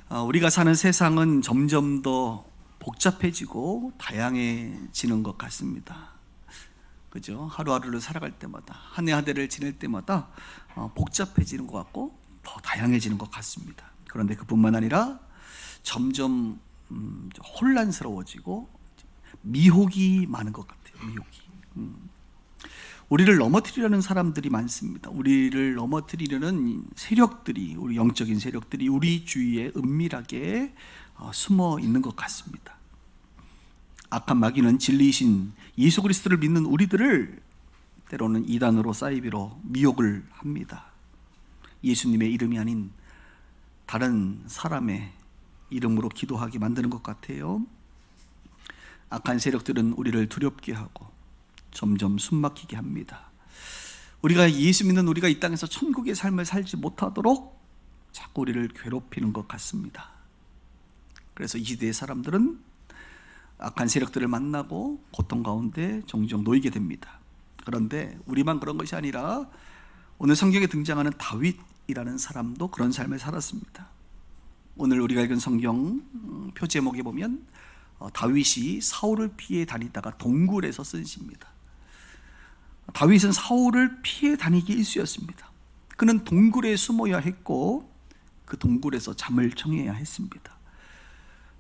우리가 사는 세상은 점점 더 복잡해지고 다양해지는 것 같습니다. 그죠? 하루하루를 살아갈 때마다, 한 해 한 해를 지낼 때마다 복잡해지는 것 같고 더 다양해지는 것 같습니다. 그런데 그뿐만 아니라 점점 혼란스러워지고 미혹이 많은 것 같아요. 미혹이. 우리를 넘어뜨리려는 사람들이 많습니다. 우리를 넘어뜨리려는 세력들이, 우리 영적인 세력들이 우리 주위에 은밀하게 숨어 있는 것 같습니다. 악한 마귀는 진리이신 예수 그리스도를 믿는 우리들을 때로는 이단으로 사이비로 미혹을 합니다. 예수님의 이름이 아닌 다른 사람의 이름으로 기도하게 만드는 것 같아요. 악한 세력들은 우리를 두렵게 하고 점점 숨막히게 합니다. 우리가 예수 믿는 우리가 이 땅에서 천국의 삶을 살지 못하도록 자꾸 우리를 괴롭히는 것 같습니다. 그래서 이 시대의 사람들은 악한 세력들을 만나고 고통 가운데 종종 놓이게 됩니다. 그런데 우리만 그런 것이 아니라 오늘 성경에 등장하는 다윗이라는 사람도 그런 삶을 살았습니다. 오늘 우리가 읽은 성경 표 제목에 보면 다윗이 사울을 피해 다니다가 동굴에서 쓴 시입니다. 다윗은 사울을 피해 다니기 일쑤였습니다. 그는 동굴에 숨어야 했고 그 동굴에서 잠을 청해야 했습니다.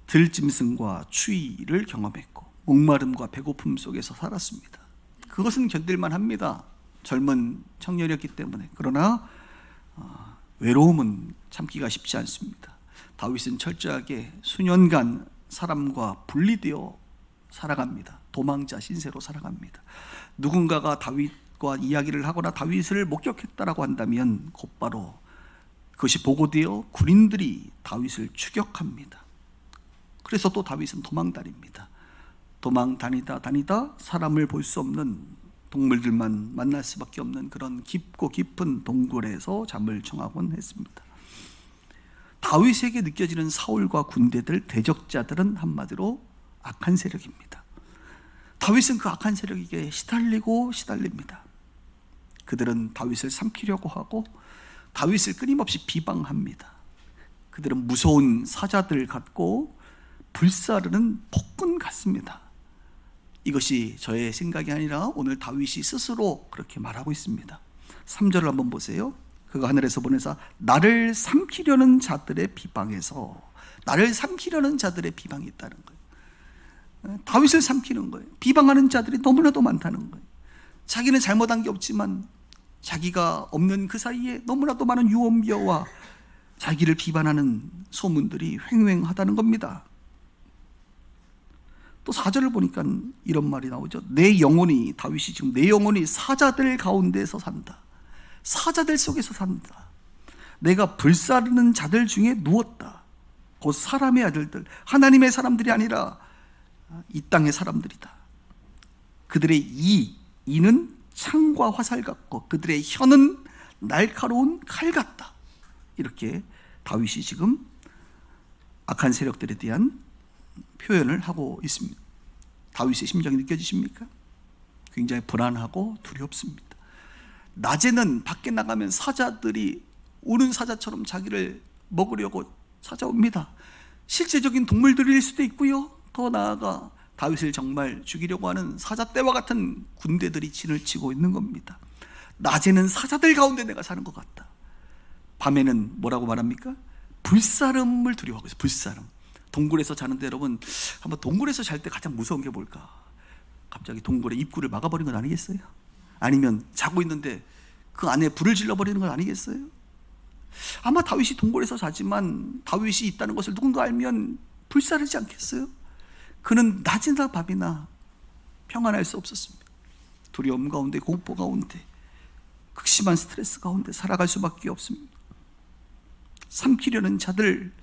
들짐승과 추위를 경험했고 목마름과 배고픔 속에서 살았습니다. 그것은 견딜만 합니다. 젊은 청년이었기 때문에. 그러나 외로움은 참기가 쉽지 않습니다. 다윗은 철저하게 수년간 사람과 분리되어 살아갑니다. 도망자 신세로 살아갑니다. 누군가가 다윗과 이야기를 하거나 다윗을 목격했다라고 한다면 곧바로 그것이 보고되어 군인들이 다윗을 추격합니다. 그래서 또 다윗은 도망다닙니다. 도망다니다 사람을 볼 수 없는 동물들만 만날 수밖에 없는 그런 깊고 깊은 동굴에서 잠을 청하곤 했습니다. 다윗에게 느껴지는 사울과 군대들, 대적자들은 한마디로 악한 세력입니다. 다윗은 그 악한 세력에게 시달립니다. 그들은 다윗을 삼키려고 하고 다윗을 끊임없이 비방합니다. 그들은 무서운 사자들 같고 불사르는 폭군 같습니다. 이것이 저의 생각이 아니라 오늘 다윗이 스스로 그렇게 말하고 있습니다. 3절을 한번 보세요. 그가 하늘에서 보내사 나를 삼키려는 자들의 비방에서, 나를 삼키려는 자들의 비방이 있다는 거예요. 다윗을 삼키는 거예요. 비방하는 자들이 너무나도 많다는 거예요. 자기는 잘못한 게 없지만 자기가 없는 그 사이에 너무나도 많은 유언비어와 자기를 비방하는 소문들이 횡행하다는 겁니다. 또 4절을 보니까 이런 말이 나오죠. 내 영혼이, 다윗이 지금 내 영혼이 사자들 가운데서 산다. 사자들 속에서 산다. 내가 불사르는 자들 중에 누웠다. 곧 사람의 아들들, 하나님의 사람들이 아니라 이 땅의 사람들이다. 그들의 이는 창과 화살 같고 그들의 혀는 날카로운 칼 같다. 이렇게 다윗이 지금 악한 세력들에 대한 표현을 하고 있습니다. 다윗의 심정이 느껴지십니까? 굉장히 불안하고 두렵습니다. 낮에는 밖에 나가면 사자들이 우는 사자처럼 자기를 먹으려고 찾아옵니다. 실제적인 동물들일 수도 있고요. 더 나아가 다윗을 정말 죽이려고 하는 사자떼와 같은 군대들이 진을 치고 있는 겁니다. 낮에는 사자들 가운데 내가 사는 것 같다. 밤에는 뭐라고 말합니까? 불사름을 두려워하고 있어요. 불사름. 동굴에서 자는데 여러분, 한번 동굴에서 잘 때 가장 무서운 게 뭘까? 갑자기 동굴의 입구를 막아버린 건 아니겠어요? 아니면 자고 있는데 그 안에 불을 질러버리는 건 아니겠어요? 아마 다윗이 동굴에서 자지만 다윗이 있다는 것을 누군가 알면 불사르지 않겠어요? 그는 낮이나 밤이나 평안할 수 없었습니다. 두려움 가운데, 공포 가운데, 극심한 스트레스 가운데 살아갈 수밖에 없습니다. 삼키려는 자들,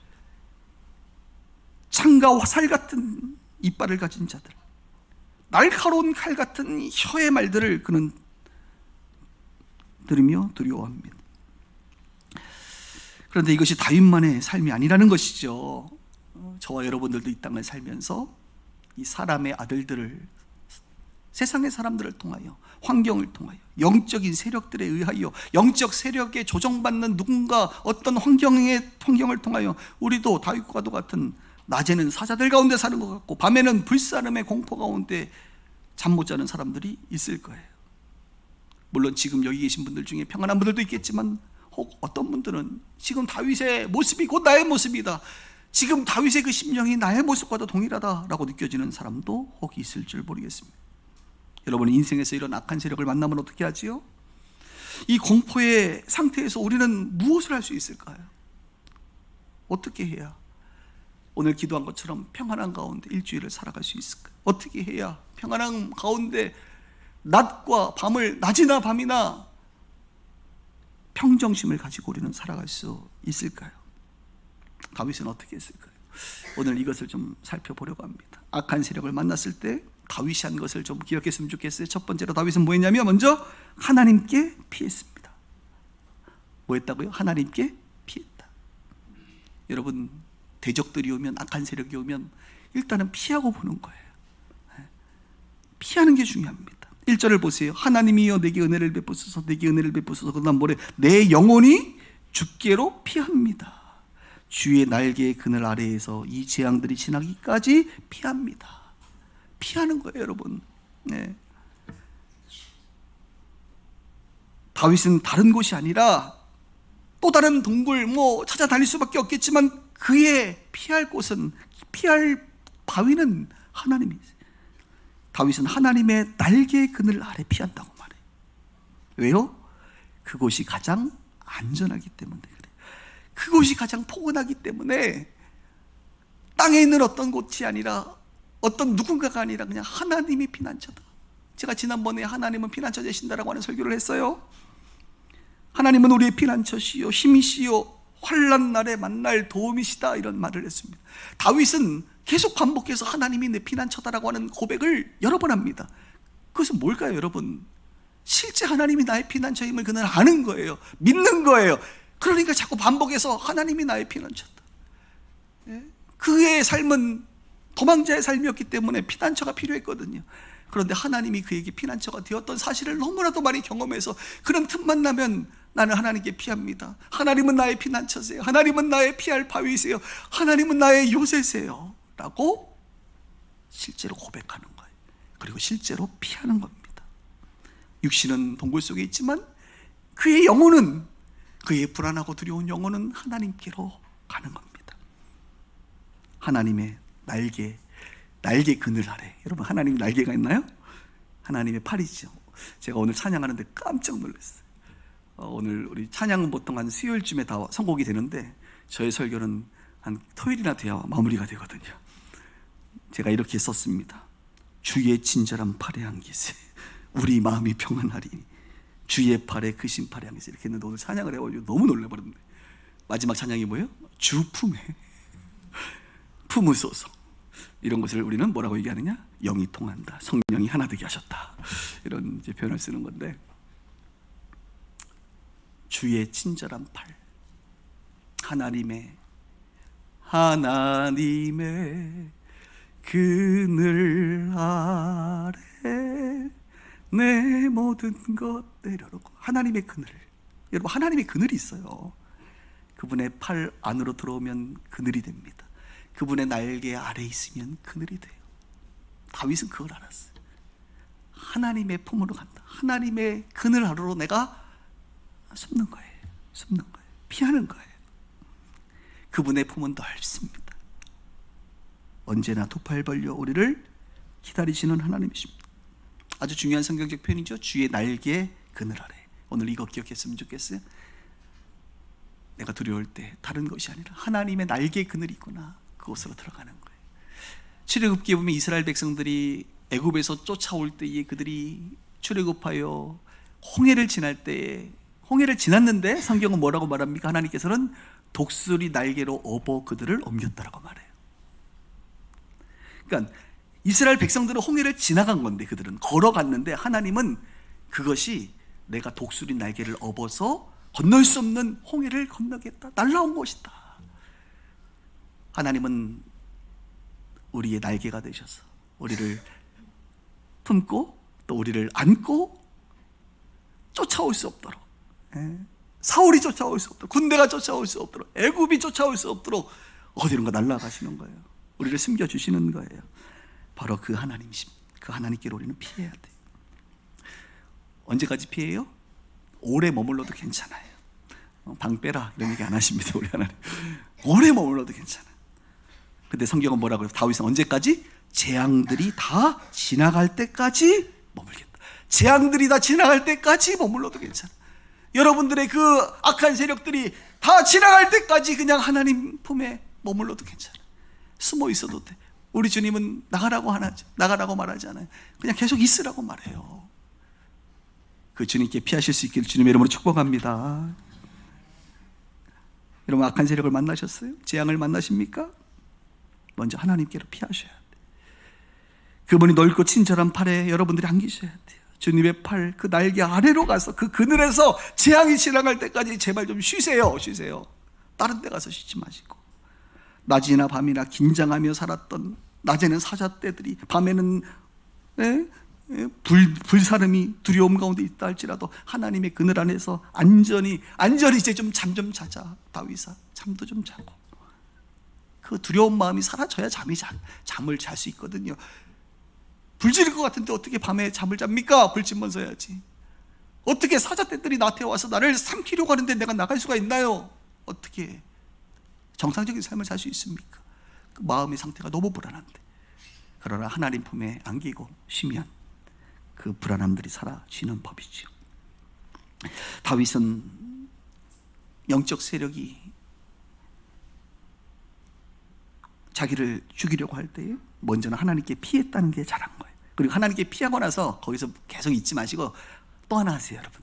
창과 화살 같은 이빨을 가진 자들, 날카로운 칼 같은 혀의 말들을 그는 들으며 두려워합니다. 그런데 이것이 다윗만의 삶이 아니라는 것이죠. 저와 여러분들도 이 땅을 살면서 이 사람의 아들들을 세상의 사람들을 통하여, 환경을 통하여, 영적인 세력들에 의하여, 영적 세력에 조정받는 누군가 어떤 환경을 통하여 우리도 다윗과도 같은 낮에는 사자들 가운데 사는 것 같고 밤에는 불사름의 공포 가운데 잠 못 자는 사람들이 있을 거예요. 물론 지금 여기 계신 분들 중에 평안한 분들도 있겠지만 혹 어떤 분들은 지금 다윗의 모습이 곧 나의 모습이다, 지금 다윗의 그 심령이 나의 모습과도 동일하다라고 느껴지는 사람도 혹 있을 줄 모르겠습니다. 여러분, 인생에서 이런 악한 세력을 만나면 어떻게 하지요? 이 공포의 상태에서 우리는 무엇을 할 수 있을까요? 어떻게 해야 오늘 기도한 것처럼 평안한 가운데 일주일을 살아갈 수 있을까요? 어떻게 해야 평안한 가운데 낮과 밤을, 낮이나 밤이나 평정심을 가지고 우리는 살아갈 수 있을까요? 다윗은 어떻게 했을까요? 오늘 이것을 좀 살펴보려고 합니다. 악한 세력을 만났을 때 다윗이 한 것을 좀 기억했으면 좋겠어요. 첫 번째로 다윗은 뭐 했냐면 먼저 하나님께 피했습니다. 뭐 했다고요? 하나님께 피했다. 여러분, 대적들이 오면, 악한 세력이 오면 일단은 피하고 보는 거예요. 피하는 게 중요합니다. 1절을 보세요. 하나님이여 내게 은혜를 베푸소서, 내게 은혜를 베푸소서. 그 다음 뭐래? 내 영혼이 주께로 피합니다. 주의 날개의 그늘 아래에서 이 재앙들이 지나기까지 피합니다. 피하는 거예요, 여러분. 네. 다윗은 다른 곳이 아니라 또 다른 동굴 찾아다닐 수밖에 없겠지만 그의 피할 곳은, 피할 바위는 하나님이세요. 다윗은 하나님의 날개의 그늘 아래 피한다고 말해요. 왜요? 그곳이 가장 안전하기 때문에 그래요. 그곳이 가장 포근하기 때문에 땅에 있는 어떤 곳이 아니라, 어떤 누군가가 아니라 그냥 하나님이 피난처다. 제가 지난번에 하나님은 피난처 되신다라고 하는 설교를 했어요. 하나님은 우리의 피난처시요 힘이시요 환난 날에 만날 도움이시다, 이런 말을 했습니다. 다윗은 계속 반복해서 하나님이 내 피난처다라고 하는 고백을 여러 번 합니다. 그것은 뭘까요, 여러분? 실제 하나님이 나의 피난처임을 그는 아는 거예요. 믿는 거예요. 그러니까 자꾸 반복해서 하나님이 나의 피난처다. 그의 삶은 도망자의 삶이었기 때문에 피난처가 필요했거든요. 그런데 하나님이 그에게 피난처가 되었던 사실을 너무나도 많이 경험해서 그런 틈만 나면 나는 하나님께 피합니다. 하나님은 나의 피난처세요. 하나님은 나의 피할 바위세요. 하나님은 나의 요새세요 라고 실제로 고백하는 거예요. 그리고 실제로 피하는 겁니다. 육신은 동굴 속에 있지만 그의 영혼은, 그의 불안하고 두려운 영혼은 하나님께로 가는 겁니다. 하나님의 날개 그늘 아래. 여러분, 하나님 날개가 있나요? 하나님의 팔이죠. 제가 오늘 찬양하는데 깜짝 놀랐어요. 오늘 우리 찬양은 보통 한 수요일쯤에 다 선곡이 되는데 저의 설교는 한 토요일이나 돼야 마무리가 되거든요. 제가 이렇게 썼습니다. 주의 친절한 팔에 안기세 우리 마음이 평안하리니 주의 팔에 그 신팔에 안기세. 이렇게 했는데 오늘 찬양을 해가지고 너무 놀라버렸는데 마지막 찬양이 뭐예요? 주 품에 품으소서. 이런 것을 우리는 뭐라고 얘기하느냐? 영이 통한다, 성령이 하나 되게 하셨다, 이런 이제 표현을 쓰는 건데, 주의 친절한 팔, 하나님의 그늘 아래 내 모든 것 내려놓고. 하나님의 그늘, 여러분, 하나님의 그늘이 있어요. 그분의 팔 안으로 들어오면 그늘이 됩니다. 그분의 날개 아래 있으면 그늘이 돼요. 다윗은 그걸 알았어요. 하나님의 품으로 간다. 하나님의 그늘 아래로 내가 숨는 거예요. 피하는 거예요. 그분의 품은 넓습니다. 언제나 두 팔 벌려 우리를 기다리시는 하나님이십니다. 아주 중요한 성경적 표현이죠. 주의 날개 그늘 아래. 오늘 이거 기억했으면 좋겠어요. 내가 두려울 때 다른 것이 아니라 하나님의 날개 그늘이 있구나, 그곳으로 들어가는 거예요. 출애굽기에 보면 이스라엘 백성들이 애굽에서 쫓아올 때에 그들이 출애굽하여 홍해를 지날 때에, 홍해를 지났는데 성경은 뭐라고 말합니까? 하나님께서는 독수리 날개로 업어 그들을 옮겼다라고 말해요. 그러니까 이스라엘 백성들은 홍해를 지나간 건데, 그들은 걸어갔는데 하나님은 그것이 내가 독수리 날개를 업어서 건널 수 없는 홍해를 건너겠다, 날라온 것이다. 하나님은 우리의 날개가 되셔서 우리를 품고 또 우리를 안고 쫓아올 수 없도록, 사울이 쫓아올 수 없도록, 군대가 쫓아올 수 없도록, 애굽이 쫓아올 수 없도록 어디론가 날아가시는 거예요. 우리를 숨겨주시는 거예요. 바로 그 하나님이십니다. 그 하나님께로 우리는 피해야 돼요. 언제까지 피해요? 오래 머물러도 괜찮아요. 방 빼라 이런 얘기 안 하십니다. 우리 하나님 오래 머물러도 괜찮아. 근데 성경은 뭐라고 해요? 다윗은 언제까지? 재앙들이 다 지나갈 때까지 머물겠다. 재앙들이 다 지나갈 때까지 머물러도 괜찮아. 여러분들의 그 악한 세력들이 다 지나갈 때까지 그냥 하나님 품에 머물러도 괜찮아. 숨어 있어도 돼. 우리 주님은 나가라고 말하지 않아요. 그냥 계속 있으라고 말해요. 그 주님께 피하실 수 있기를 주님의 이름으로 축복합니다. 여러분, 악한 세력을 만나셨어요? 재앙을 만나십니까? 먼저 하나님께로 피하셔야 돼요. 그분이 넓고 친절한 팔에 여러분들이 안기셔야 돼요. 주님의 팔, 그 날개 아래로 가서 그 그늘에서 재앙이 지나갈 때까지 제발 좀 쉬세요. 다른 데 가서 쉬지 마시고, 낮이나 밤이나 긴장하며 살았던, 낮에는 사자떼들이, 밤에는 불사름이 두려움 가운데 있다 할지라도 하나님의 그늘 안에서 안전히 이제 좀 잠 좀 자자. 다윗아, 잠도 좀 자고. 그 두려운 마음이 사라져야 잠을 잘 수 있거든요. 불 지를 것 같은데 어떻게 밤에 잠을 잡니까? 불집먼 서야지. 어떻게 사자떼들이 나한테 와서 나를 삼키려고 하는데 내가 나갈 수가 있나요? 어떻게 정상적인 삶을 살 수 있습니까? 그 마음의 상태가 너무 불안한데. 그러나 하나님 품에 안기고 쉬면 그 불안함들이 사라지는 법이죠. 다윗은 영적 세력이 자기를 죽이려고 할 때 먼저는 하나님께 피했다는 게 잘한 거예요. 그리고 하나님께 피하고 나서 거기서 계속 있지 마시고 또 하나 하세요. 여러분,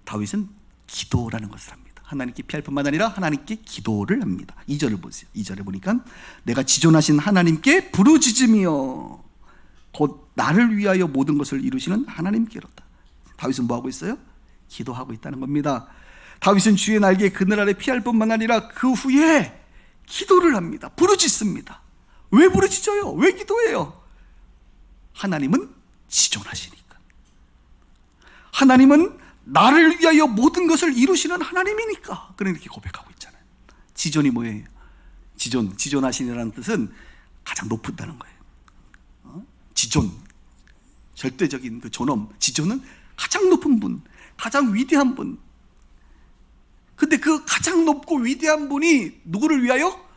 다윗은 기도라는 것을 합니다. 하나님께 피할 뿐만 아니라 하나님께 기도를 합니다. 2절을 보세요. 2절에 보니까 내가 지존하신 하나님께 부르짖으며 곧 나를 위하여 모든 것을 이루시는 하나님께로다. 다윗은 뭐하고 있어요? 기도하고 있다는 겁니다. 다윗은 주의 날개 그늘 아래 피할 뿐만 아니라 그 후에 기도를 합니다. 부르짖습니다. 왜 부르짖어요? 왜 기도해요? 하나님은 지존하시니까. 하나님은 나를 위하여 모든 것을 이루시는 하나님이니까. 그런 이렇게 고백하고 있잖아요. 지존이 뭐예요? 지존하시니라는 뜻은 가장 높다는 거예요. 지존, 절대적인 그 존엄. 지존은 가장 높은 분, 가장 위대한 분. 근데 그 가장 높고 위대한 분이 누구를 위하여?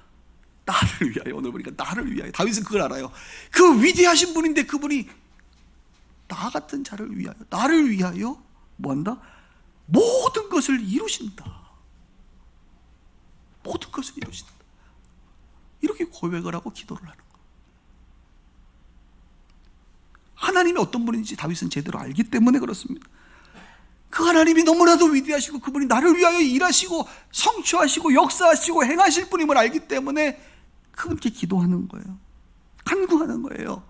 나를 위하여. 오늘 보니까 나를 위하여. 다윗은 그걸 알아요. 그 위대하신 분인데 그분이 나 같은 자를 위하여, 나를 위하여 뭐한다? 모든 것을 이루신다. 모든 것을 이루신다. 이렇게 고백을 하고 기도를 하는 거예요. 하나님이 어떤 분인지 다윗은 제대로 알기 때문에 그렇습니다. 그 하나님이 너무나도 위대하시고 그분이 나를 위하여 일하시고 성취하시고 역사하시고 행하실 분임을 알기 때문에 그분께 기도하는 거예요. 간구하는 거예요.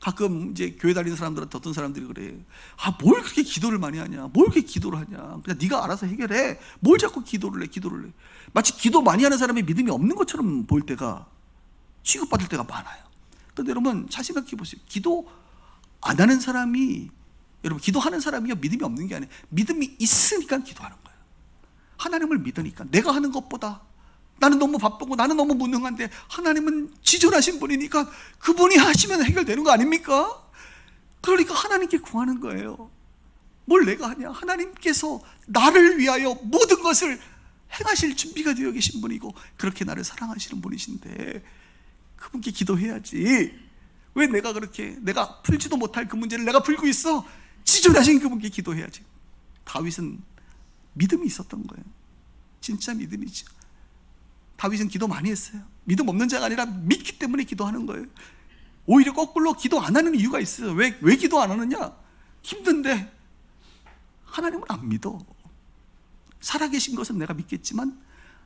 가끔 이제 교회 다니는 사람들한테 어떤 사람들이 그래요. 뭘 그렇게 기도를 많이 하냐? 뭘 그렇게 기도를 하냐? 그냥 네가 알아서 해결해. 뭘 자꾸 기도를 해? 마치 기도 많이 하는 사람이 믿음이 없는 것처럼 보일 때가, 취급받을 때가 많아요. 그런데 여러분 잘 생각해 보세요. 기도 안 하는 사람이, 여러분 기도하는 사람이요 믿음이 없는 게 아니에요. 믿음이 있으니까 기도하는 거예요. 하나님을 믿으니까. 내가 하는 것보다 나는 너무 바쁘고 나는 너무 무능한데 하나님은 지존하신 분이니까 그분이 하시면 해결되는 거 아닙니까? 그러니까 하나님께 구하는 거예요. 뭘 내가 하냐? 하나님께서 나를 위하여 모든 것을 행하실 준비가 되어 계신 분이고 그렇게 나를 사랑하시는 분이신데 그분께 기도해야지. 왜 내가 풀지도 못할 그 문제를 내가 풀고 있어? 지존하신 그분께 기도해야지. 다윗은 믿음이 있었던 거예요. 진짜 믿음이죠. 다윗은 기도 많이 했어요. 믿음 없는 자가 아니라 믿기 때문에 기도하는 거예요. 오히려 거꾸로 기도 안 하는 이유가 있어요. 왜 기도 안 하느냐? 힘든데 하나님을 안 믿어. 살아계신 것은 내가 믿겠지만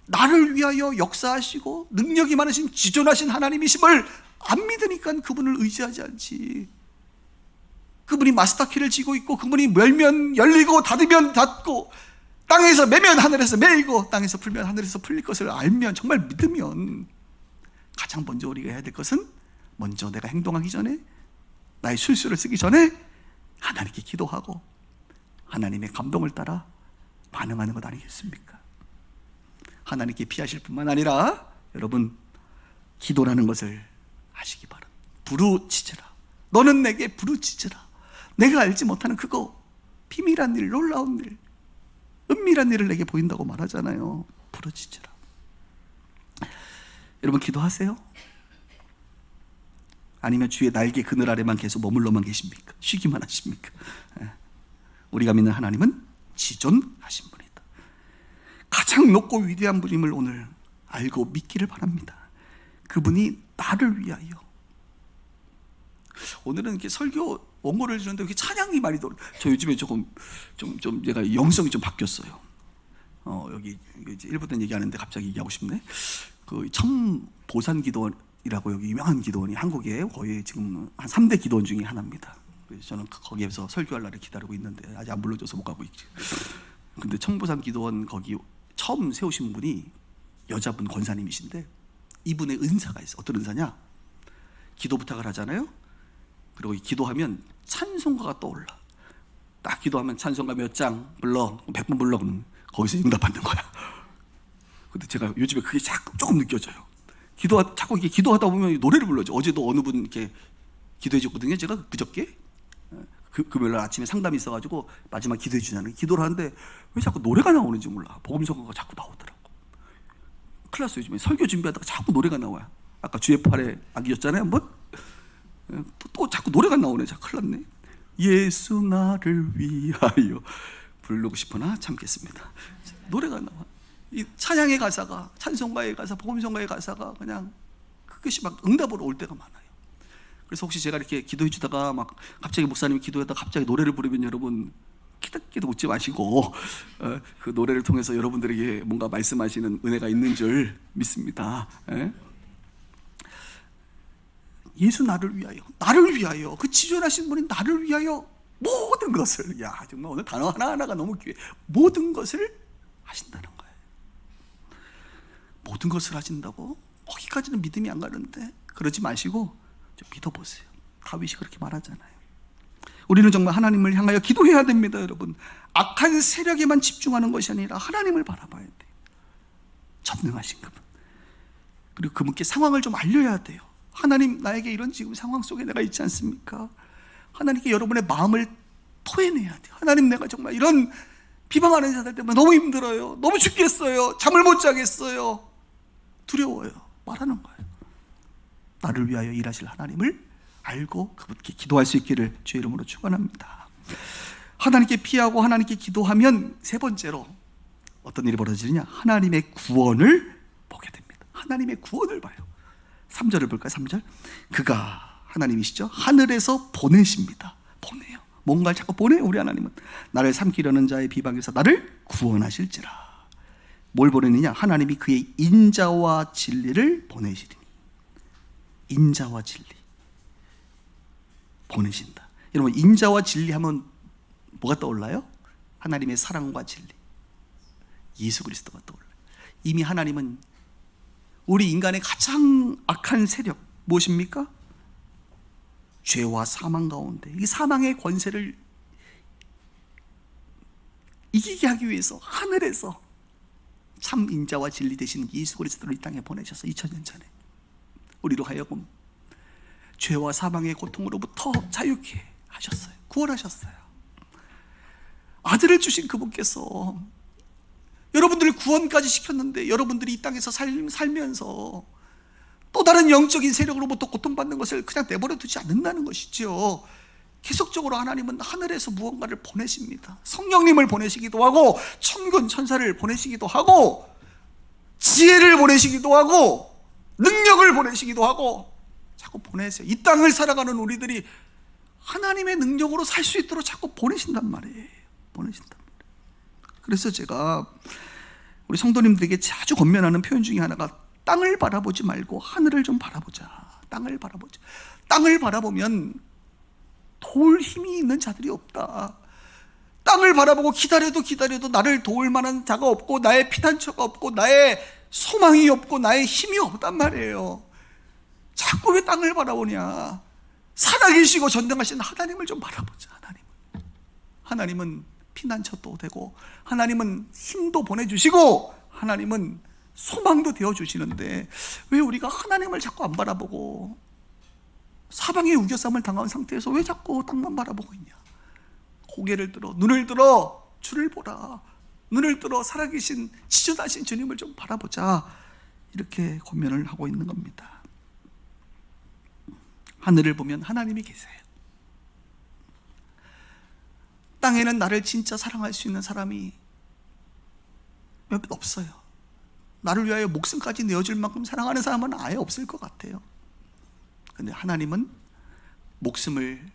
나를 위하여 역사하시고 능력이 많으신 지존하신 하나님이심을 안 믿으니까 그분을 의지하지 않지. 그분이 마스터키를 쥐고 있고 그분이 열면 열리고 닫으면 닫고 땅에서 매면 하늘에서 매이고 땅에서 풀면 하늘에서 풀릴 것을 알면, 정말 믿으면, 가장 먼저 우리가 해야 될 것은 먼저 내가 행동하기 전에, 나의 술수를 쓰기 전에 하나님께 기도하고 하나님의 감동을 따라 반응하는 것 아니겠습니까? 하나님께 피하실 뿐만 아니라 여러분, 기도라는 것을 아시기 바랍니다. 부르짖으라. 너는 내게 부르짖으라. 내가 알지 못하는 그거, 비밀한 일, 놀라운 일, 은밀한 일을 내게 보인다고 말하잖아요. 부르짖으라. 여러분, 기도하세요? 아니면 주의 날개 그늘 아래만 계속 머물러만 계십니까? 쉬기만 하십니까? 우리가 믿는 하나님은 지존하신 분이다. 가장 높고 위대한 분임을 오늘 알고 믿기를 바랍니다. 그분이 나를 위하여. 오늘은 이렇게 설교 원고를 주는데 이렇게 찬양이 많이 돌아. 저 요즘에 조금 좀 제가 영성이 좀 바뀌었어요. 여기 이제 일부분 얘기하는데 갑자기 얘기하고 싶네. 그 청보산 기도원이라고 여기 유명한 기도원이 한국에 거의 지금 한 3대 기도원 중에 하나입니다. 그래서 저는 거기에서 설교할 날을 기다리고 있는데 아직 안 불러줘서 못 가고 있지. 근데 청보산 기도원 거기 처음 세우신 분이 여자분 권사님이신데, 이분의 은사가 있어. 어떤 은사냐? 기도 부탁을 하잖아요. 그리고 기도하면 찬송가가 떠올라. 딱 기도하면 찬송가 몇 장 불러, 100번 불러, 그러면 거기서 응답받는 거야. 근데 제가 요즘에 그게 자꾸 조금 느껴져요. 자꾸 이렇게 기도하다 보면 노래를 불러줘. 어제도 어느 분 이렇게 기도해 줬거든요. 제가 그저께 금요일 아침에 상담이 있어가지고 마지막 기도해 주냐는 기도를 하는데 왜 자꾸 노래가 나오는지 몰라. 복음성가가 자꾸 나오더라고. 큰일 났어요. 요즘에 설교 준비하다가 자꾸 노래가 나와요. 아까 주의 팔에 안기셨잖아요 한번? 또 자꾸 노래가 나오네. 자, 큰일 났네. 예수 나를 위하여 부르고 싶으나 참겠습니다. 노래가 나와. 이 찬양의 가사가, 찬송가의 가사, 복음성가의 가사가 그냥 그것이 막 응답으로 올 때가 많아요. 그래서 혹시 제가 이렇게 기도해 주다가 막 갑자기 목사님이 기도하다가 갑자기 노래를 부르면 여러분 키득키득 웃지 마시고 그 노래를 통해서 여러분들에게 뭔가 말씀하시는 은혜가 있는 줄 믿습니다. 예수 나를 위하여 그 지존하신 분이 나를 위하여 모든 것을, 야 정말 오늘 단어 하나하나가 너무 귀해. 모든 것을 하신다는 거예요. 모든 것을 하신다고? 거기까지는 믿음이 안 가는데 그러지 마시고 좀 믿어보세요. 다윗이 그렇게 말하잖아요. 우리는 정말 하나님을 향하여 기도해야 됩니다. 여러분, 악한 세력에만 집중하는 것이 아니라 하나님을 바라봐야 돼요. 전능하신 그분, 그리고 그분께 상황을 좀 알려야 돼요. 하나님, 나에게 이런 지금 상황 속에 내가 있지 않습니까? 하나님께 여러분의 마음을 토해내야 돼요. 하나님, 내가 정말 이런 비방하는 자들 때문에 너무 힘들어요. 너무 죽겠어요. 잠을 못 자겠어요. 두려워요. 말하는 거예요. 나를 위하여 일하실 하나님을 알고 그분께 기도할 수 있기를 주의 이름으로 축원합니다. 하나님께 피하고 하나님께 기도하면 세 번째로 어떤 일이 벌어지느냐? 하나님의 구원을 보게 됩니다. 하나님의 구원을 봐요. 3절을 볼까요? 3절. 그가 하나님이시죠. 하늘에서 보내십니다. 보내요. 뭔가를 자꾸 보내요. 우리 하나님은 나를 삼키려는 자의 비방에서 나를 구원하실지라. 뭘 보내느냐? 하나님이 그의 인자와 진리를 보내시리니. 인자와 진리 보내신다. 여러분, 인자와 진리 하면 뭐가 떠올라요? 하나님의 사랑과 진리, 예수 그리스도가 떠올라요. 이미 하나님은 우리 인간의 가장 악한 세력 무엇입니까? 죄와 사망 가운데 이 사망의 권세를 이기게 하기 위해서 하늘에서 참 인자와 진리 되신 예수 그리스도를 이 땅에 보내셔서 2000년 전에 우리로 하여금 죄와 사망의 고통으로부터 자유케 하셨어요. 구원하셨어요. 아들을 주신 그분께서 여러분들을 구원까지 시켰는데 여러분들이 이 땅에서 살면서 또 다른 영적인 세력으로부터 고통받는 것을 그냥 내버려 두지 않는다는 것이죠. 계속적으로 하나님은 하늘에서 무언가를 보내십니다. 성령님을 보내시기도 하고 천군 천사를 보내시기도 하고 지혜를 보내시기도 하고 능력을 보내시기도 하고 자꾸 보내세요. 이 땅을 살아가는 우리들이 하나님의 능력으로 살 수 있도록 자꾸 보내신단 말이에요. 보내신단 말이에요. 그래서 제가 우리 성도님들에게 자주 권면하는 표현 중에 하나가 땅을 바라보지 말고 하늘을 좀 바라보자. 땅을 바라보자. 땅을 바라보면 도울 힘이 있는 자들이 없다. 땅을 바라보고 기다려도 나를 도울 만한 자가 없고 나의 피난처가 없고 나의 소망이 없고 나의 힘이 없단 말이에요. 자꾸 왜 땅을 바라보냐? 살아계시고 전능하신 하나님을 좀 바라보자. 하나님, 하나님은 피난처도 되고 하나님은 힘도 보내주시고 하나님은 소망도 되어주시는데 왜 우리가 하나님을 자꾸 안 바라보고 사방에 우겨쌈을 당한 상태에서 왜 자꾸 땅만 바라보고 있냐? 고개를 들어 눈을 들어 주를 보라. 눈을 들어 살아계신 지존하신 주님을 좀 바라보자. 이렇게 고면을 하고 있는 겁니다. 하늘을 보면 하나님이 계세요. 땅에는 나를 진짜 사랑할 수 있는 사람이 몇 없어요. 나를 위하여 목숨까지 내어줄 만큼 사랑하는 사람은 아예 없을 것 같아요. 근데 하나님은 목숨을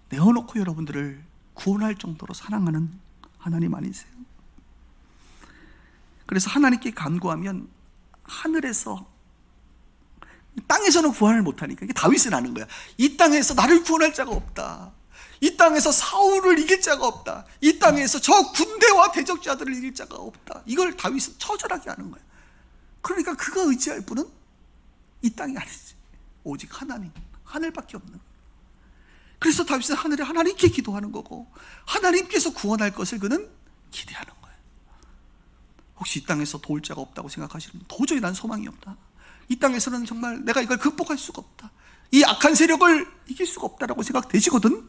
내어놓고 여러분들을 구원할 정도로 사랑하는 하나님 아니세요? 그래서 하나님께 간구하면 하늘에서, 땅에서는 구원을 못하니까 이게 다윗은 아는 거야. 이 땅에서 나를 구원할 자가 없다. 이 땅에서 사울을 이길 자가 없다. 이 땅에서 저 군대와 대적자들을 이길 자가 없다. 이걸 다윗은 처절하게 아는 거야. 그러니까 그가 의지할 분은 이 땅이 아니지. 오직 하나님, 하늘밖에 없는 거야. 그래서 다윗은 하늘에 하나님께 기도하는 거고 하나님께서 구원할 것을 그는 기대하는 거예요. 혹시 이 땅에서 도울 자가 없다고 생각하시는 분, 도저히 난 소망이 없다. 이 땅에서는 정말 내가 이걸 극복할 수가 없다. 이 악한 세력을 이길 수가 없다라고 생각되시거든.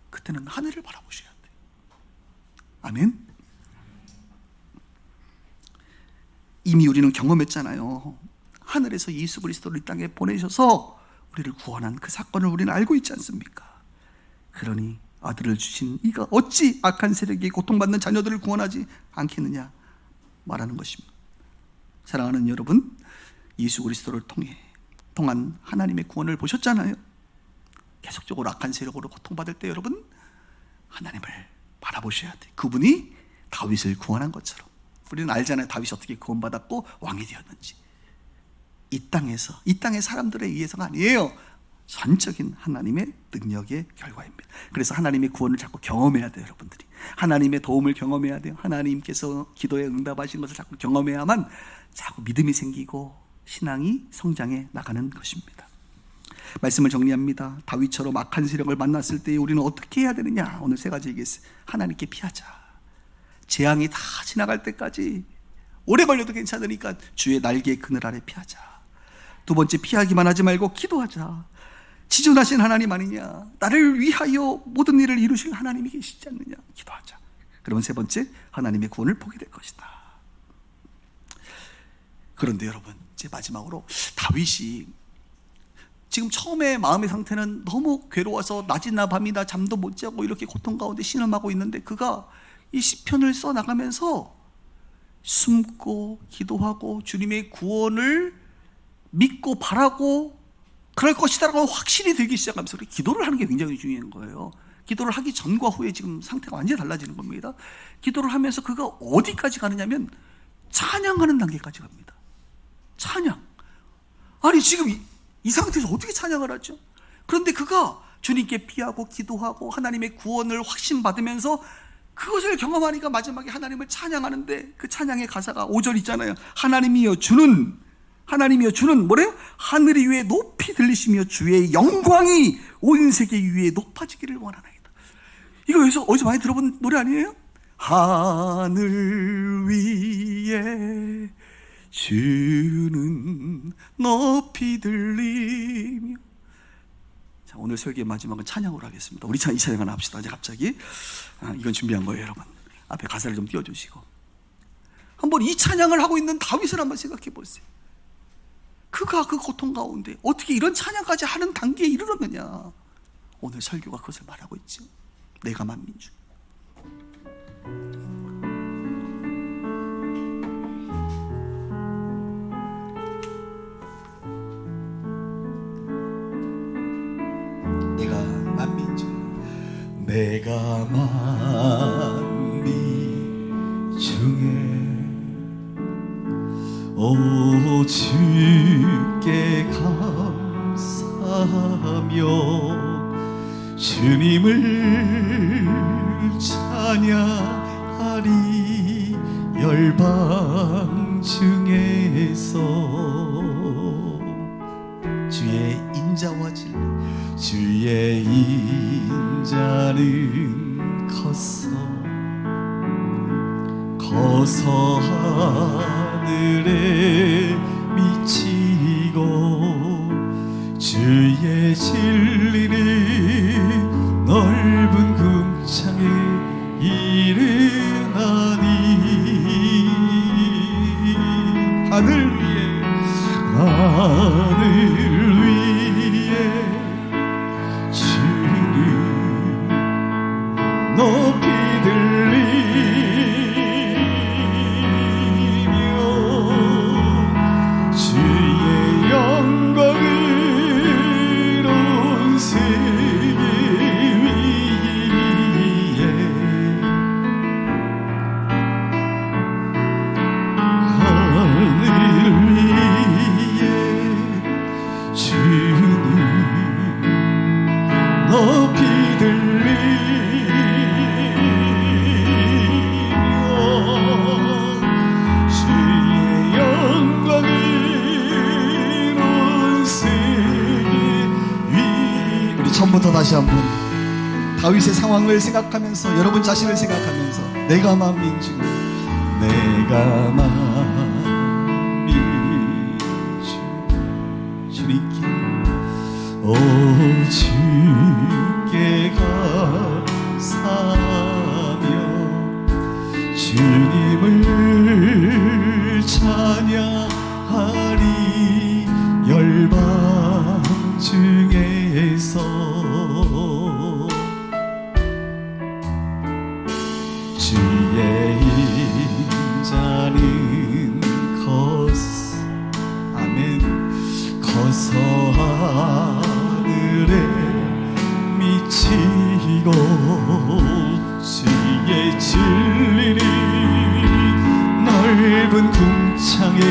그때는 하늘을 바라보셔야 돼요. 아멘. 이미 우리는 경험했잖아요. 하늘에서 예수 그리스도를 이 땅에 보내셔서 우리를 구원한 그 사건을 우리는 알고 있지 않습니까? 그러니 아들을 주신 이가 어찌 악한 세력에 고통받는 자녀들을 구원하지 않겠느냐 말하는 것입니다. 사랑하는 여러분, 예수 그리스도를 통한 하나님의 구원을 보셨잖아요. 계속적으로 악한 세력으로 고통받을 때 여러분 하나님을 바라보셔야 돼요. 그분이 다윗을 구원한 것처럼. 우리는 알잖아요. 다윗이 어떻게 구원받았고 왕이 되었는지. 이 땅에서, 이 땅의 사람들에 의해서가 아니에요. 전적인 하나님의 능력의 결과입니다. 그래서 하나님의 구원을 자꾸 경험해야 돼요. 여러분들이 하나님의 도움을 경험해야 돼요. 하나님께서 기도에 응답하신 것을 자꾸 경험해야만 자꾸 믿음이 생기고 신앙이 성장해 나가는 것입니다. 말씀을 정리합니다. 다윗처럼 악한 세력을 만났을 때 우리는 어떻게 해야 되느냐? 오늘 세 가지 얘기했어요. 하나님께 피하자. 재앙이 다 지나갈 때까지 오래 걸려도 괜찮으니까 주의 날개의 그늘 아래 피하자. 두 번째, 피하기만 하지 말고 기도하자. 지존하신 하나님 아니냐? 나를 위하여 모든 일을 이루실 하나님이 계시지 않느냐? 기도하자. 그러면 세 번째, 하나님의 구원을 보게 될 것이다. 그런데 여러분, 이제 마지막으로 다윗이 지금 처음에 마음의 상태는 너무 괴로워서 낮이나 밤이나 잠도 못 자고 이렇게 고통 가운데 신음하고 있는데 그가 이 시편을 써나가면서 숨고 기도하고 주님의 구원을 믿고 바라고 그럴 것이다라고 확신이 들기 시작하면서 기도를 하는 게 굉장히 중요한 거예요. 기도를 하기 전과 후에 지금 상태가 완전히 달라지는 겁니다. 기도를 하면서 그가 어디까지 가느냐면 찬양하는 단계까지 갑니다. 찬양. 아니 지금 이 상태에서 어떻게 찬양을 하죠? 그런데 그가 주님께 피하고 기도하고 하나님의 구원을 확신받으면서 그것을 경험하니까 마지막에 하나님을 찬양하는데 그 찬양의 가사가 5절 있잖아요. 하나님이여 주는 뭐래요? 하늘이 위에 높이 들리시며 주의 영광이 온 세계 위에 높아지기를 원하나이다. 이거 어디서 많이 들어본 노래 아니에요? 하늘 위에 주는 높이 들리며. 자, 오늘 설교의 마지막은 찬양으로 하겠습니다. 우리 이 찬양 하나 합시다. 이제 갑자기 이건 준비한 거예요. 여러분 앞에 가사를 좀 띄워주시고 한번 이 찬양을 하고 있는 다윗을 한번 생각해 보세요. 그가 그 고통 가운데 어떻게 이런 찬양까지 하는 단계에 이르렀느냐. 오늘 설교가 그것을 말하고 있죠. 내가 만민 중 내가 만민 중에 오 주께 감사하며 주님을 찬양하리 열방 중에서 주의 인자와 진리 주의 인자는 커서 하늘에 미치고 주의 진리는 넓은 궁창에 이르나니 하늘 위에 주는 높이 들리며 주의 영광을 온 세계 위에 하늘 위에 주는 높이 들리며 주의 영광을 온 세계 위. 우리 처음부터 다시 한번 다윗의 상황을 생각하면서 여러분 자신을 생각하면서 내가 만민 중 내가 만민 중 주님께 오 주께 감사하며 주님을 찬양하리 열방 중에서 주의 인자는 아멘 커서 하늘에 미치고 주의 진리를 넓은 궁창에